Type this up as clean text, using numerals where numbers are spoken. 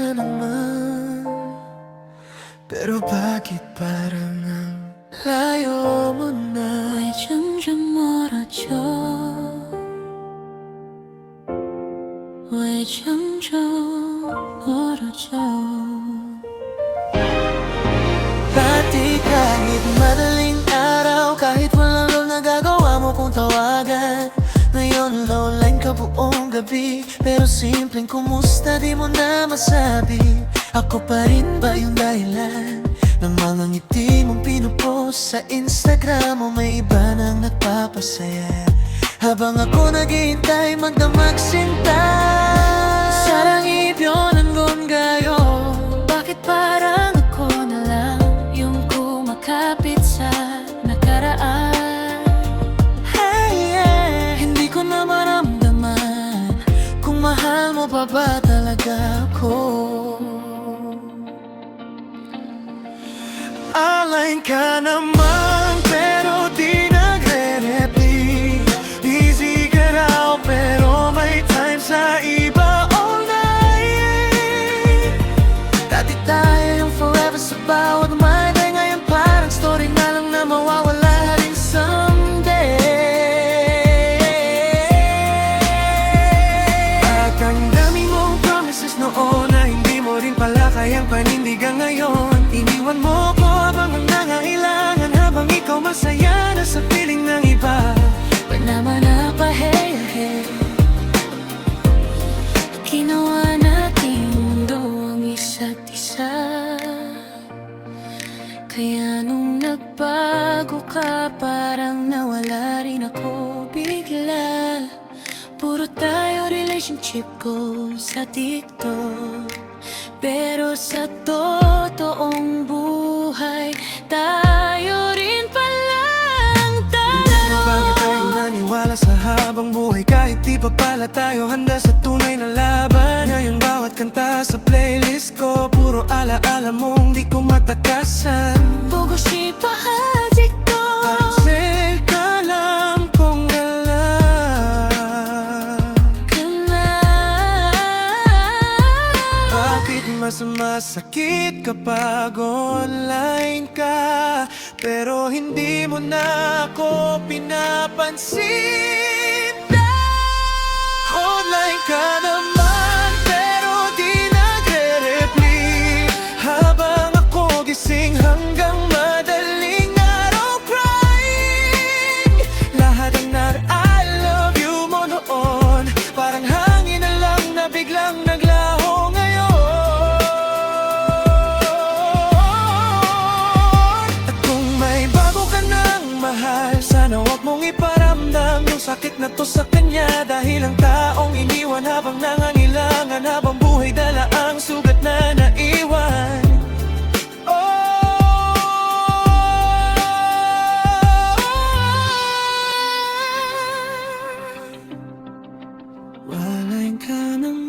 ka naman. Pero bakit parang ang layo mo na? 왜 점점 멀어져? 왜 점점 멀어져? Pati kahit madaling araw, kahit walang loob nagagawa mo kong tawagan. Ngayon low line ka buong gabi, pero simpleng kumusta di mo na masabi. Ako pa rin ba yung dahilan ng mga ngiti mong pinupost sa Instagram mo? May iba nang nagpapasaya habang ako naghihintay magdamag sinta. Sarang ibyonan gon gayo, bakit parang ako na lang yung kumakapit sa nakaraan? hey, yeah. Hindi ko na maramdaman kung mahal mo pa ba talaga ako. Align ka naman pero di nagre-reply. Busy ka raw pero may time sa iba all night. Dati tayo yung forever sa bawat my day. Ngayon parang story na lang na mawawala rin someday. At ang dami mong promises noon na hindi mo rin pala kayang panindigan ngayon. Iniwan mo ko habang ang nangailangan, habang ikaw masaya na sa piling ng iba. Naman na pa hey hey, ginawa nating mundo ang isa't isa. Kaya nung nagbago ka, parang nawala rin ako bigla. Puro tayo relationship goals sa TikTok, pero sa totoong buhay tayo rin palang talo. Bakit tayo naniwala sa habang buhay kahit di pa pala tayo handa sa tunay na laban? Ngayon bawat kanta sa playlist ko puro alaala mong di ko matakasan. 보고 싶어 아직도 Parang ka lang kung alam. Bakit mas masakit kapag online ka, pero hindi mo na ako pinapansin? Online ka naman pero di nagre-reply, habang ako gising hanggang madaling araw crying. Lahat ng I love you mo noon parang hangin na lang na biglang naglaho ngayon. At kung may bago ka ng mahal, sana wag mong iparamdam yung sakit na to sa kanya. Dahil ang taong iniwan habang nangangailangan, habang buhay dala ang sugat na naiwan. Walain ka naman.